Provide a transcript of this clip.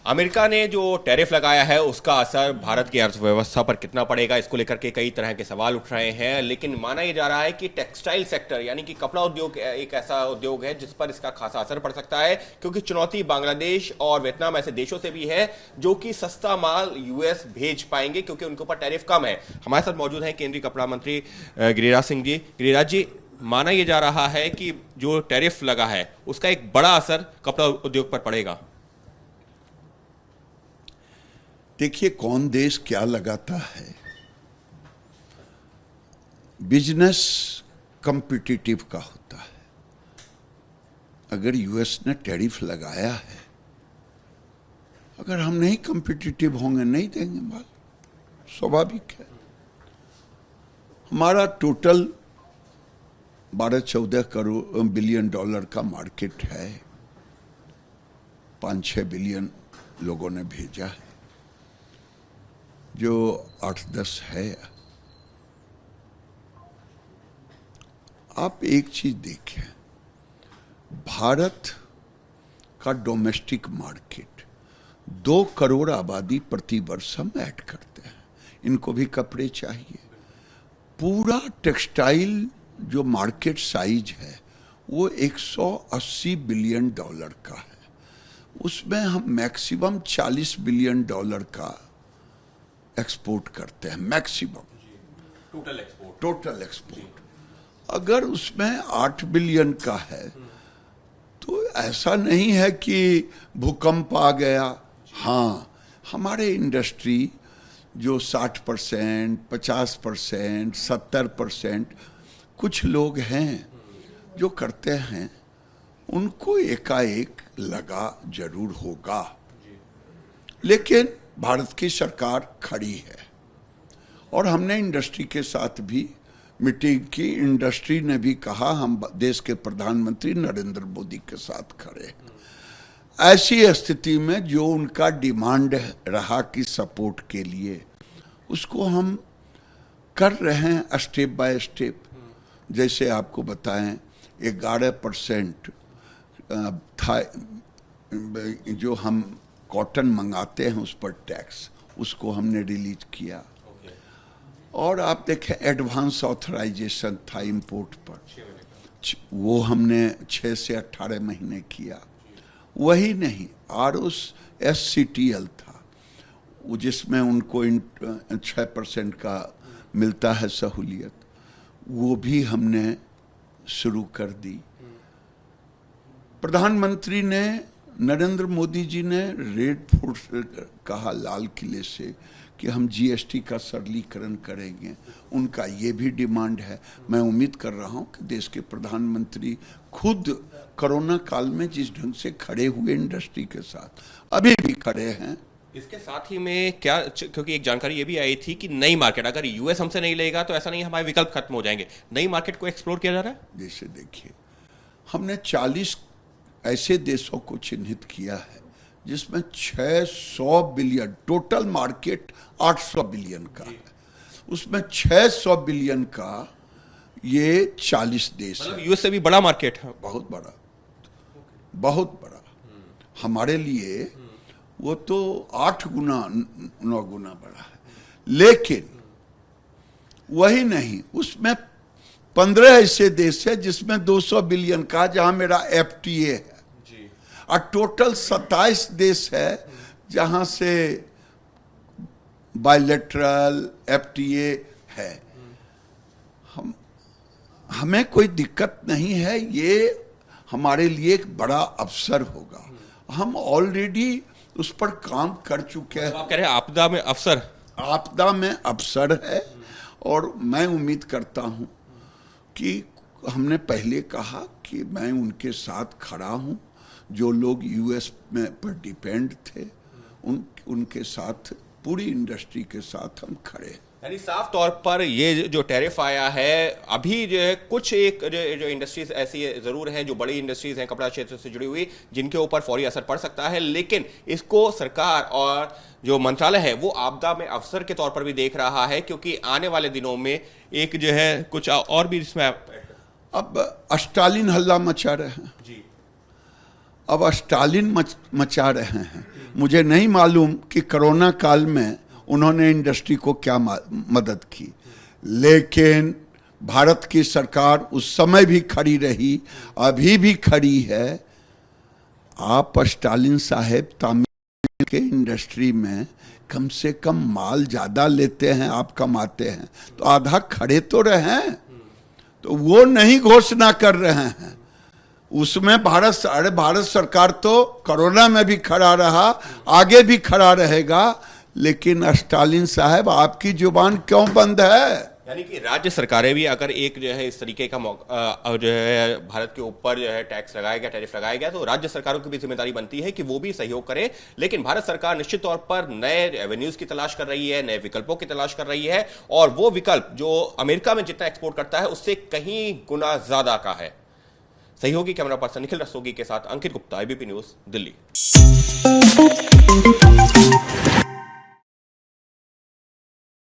America ने जो tariff लगाया है उसका असर भारत की अर्थव्यवस्था पर कितना पड़ेगा, इसको लेकर के कई तरह के सवाल उठ रहे हैं। लेकिन माना यह जा रहा है कि टेक्सटाइल सेक्टर यानी कि कपड़ा उद्योग एक ऐसा उद्योग है जिस पर इसका खासा असर पड़ सकता है, क्योंकि चुनौती बांग्लादेश और वियतनाम ऐसे देशों से भी है जो कि सस्ता माल यूएस भेज पाएंगे क्योंकि उनके ऊपर टैरिफ कम है। हमारे साथ मौजूद हैं केंद्रीय कपड़ा मंत्री गिरिराज सिंह जी। गिरिराज जी, माना यह जा रहा है कि जो टैरिफ लगा है उसका एक बड़ा असर कपड़ा उद्योग पर पड़ेगा। देखिए, कौन देश क्या लगाता है। बिजनेस कॉम्पिटिटिव का होता है। अगर यूएस ने टैरिफ लगाया है, अगर हम नहीं कॉम्पिटिटिव होंगे नहीं देंगे माल, स्वाभाविक है। हमारा टोटल 12-14 बिलियन डॉलर का मार्केट है। 5-6 बिलियन लोगों ने भेजा है, जो 8-10 है। आप एक चीज देखें, भारत का डोमेस्टिक मार्केट 2 करोड़ आबादी प्रति वर्ष हम ऐड करते हैं। इनको भी कपड़े चाहिए। पूरा टेक्सटाइल जो मार्केट साइज है वो 180 बिलियन डॉलर का है। उसमें हम मैक्सिमम 40 बिलियन डॉलर का एक्सपोर्ट करते हैं, मैक्सिमम टोटल एक्सपोर्ट। अगर उसमें 8 बिलियन का है तो ऐसा नहीं है कि भूकंप आ गया। हाँ, हमारे इंडस्ट्री जो 60%, 50%, 70% कुछ लोग हैं जो करते हैं, उनको एकाएक लगा जरूर होगा। लेकिन भारत की सरकार खड़ी है और हमने इंडस्ट्री के साथ भी मीटिंग की। इंडस्ट्री ने भी कहा हम देश के प्रधानमंत्री नरेंद्र मोदी के साथ खड़े हैं। ऐसी स्थिति में जो उनका डिमांड रहा कि सपोर्ट के लिए, उसको हम कर रहे हैं स्टेप बाय स्टेप। जैसे आपको बताएं, 11% था जो हम कॉटन मंगाते हैं उस पर टैक्स, उसको हमने रिलीज किया। और आप देखें, एडवांस ऑथराइजेशन था इंपोर्ट पर, वो हमने 6 से 18 महीने किया। वही नहीं, ROSCTL था, जिसमें उनको 6% का मिलता है सहूलियत, वो भी हमने शुरू कर दी। प्रधानमंत्री ने, नरेंद्र मोदी जी ने रेड फोर्ट कहा लाल किले से कि हम जीएसटी का सरलीकरण करेंगे। उनका ये भी डिमांड है। मैं उम्मीद कर रहा हूं कि देश के प्रधानमंत्री खुद कोरोना काल में जिस ढंग से खड़े हुए इंडस्ट्री के साथ अभी भी खड़े हैं। इसके साथ ही में क्या, क्योंकि एक जानकारी ये भी आई थी कि नई मार्केट, अगर यूएस हमसे नहीं लेगा तो ऐसा नहीं हमारे विकल्प खत्म हो जाएंगे, नई मार्केट को एक्सप्लोर किया जा रहा है। जैसे देखिए, हमने 40 ऐसे देशों को चिन्हित किया है जिसमें 600 बिलियन, टोटल मार्केट 800 बिलियन का है, उसमें 600 बिलियन का ये 40 देश है। यूएस से भी बड़ा मार्केट है। बहुत बड़ा, बहुत बड़ा। हमारे लिए वो तो 8 गुना 9 गुना बड़ा है। लेकिन वही नहीं, उसमें 15 ऐसे देश है जिसमें 200 बिलियन का, जहां मेरा FTA है। और टोटल 27 देश है जहां से बायलैटरल FTA है। हमें कोई दिक्कत नहीं है। ये हमारे लिए एक बड़ा अवसर होगा। हम ऑलरेडी उस पर काम कर चुके हैं। आप कह रहे हैं आपदा में अवसर? आपदा में अवसर है। और मैं उम्मीद करता हूं कि हमने पहले कहा कि मैं उनके साथ खड़ा हूं। जो लोग यूएस में पर डिपेंड थे, उनके साथ, पूरी इंडस्ट्री के साथ हम खड़े हैं। यानी साफ तौर पर ये जो टैरिफ आया है, अभी जो है कुछ एक जो इंडस्ट्रीज ऐसी जरूर हैं, जो बड़ी इंडस्ट्रीज हैं कपड़ा क्षेत्र से जुड़ी हुई, जिनके ऊपर फौरी असर पड़ सकता है। लेकिन इसको सरकार और जो मंत्रालय है वो आपदा में अवसर के तौर पर भी देख रहा है, क्योंकि आने वाले दिनों में एक जो है कुछ और भी इसमें अब स्टालिन हल्ला मचा रहे हैं जी। अब स्टालिन मचा रहे हैं। मुझे नहीं मालूम कि कोरोना काल में उन्होंने इंडस्ट्री को क्या मदद की, लेकिन भारत की सरकार उस समय भी खड़ी रही, अभी भी खड़ी है। आप स्टालिन साहब तमिल के इंडस्ट्री में कम से कम माल ज़्यादा लेते हैं, आप कमाते हैं, तो आधा खड़े तो रहे, तो वो नहीं घोषणा कर रहे हैं। उसमें भारत सरकार तो कोरोना में भी खड़ा रहा, आगे भी खड़ा रहेगा, लेकिन स्टालिन साहब आपकी जुबान क्यों बंद है? यानी कि राज्य सरकारें भी अगर एक जो है इस तरीके का जो है भारत के ऊपर जो है टैक्स लगाया गया, टैरिफ लगाया गया, तो राज्य सरकारों की भी जिम्मेदारी बनती है कि वो भी सहयोग करें। लेकिन भारत सरकार निश्चित तौर पर नए एवेन्यूज की तलाश कर रही है, नए विकल्पों की तलाश कर रही है, और वो विकल्प जो अमेरिका में जितना एक्सपोर्ट करता है उससे कहीं गुना ज्यादा का है। सहयोगी कैमरा पर्सन निखिल रस्तोगी के साथ अंकित गुप्ता, एबीपी न्यूज, दिल्ली।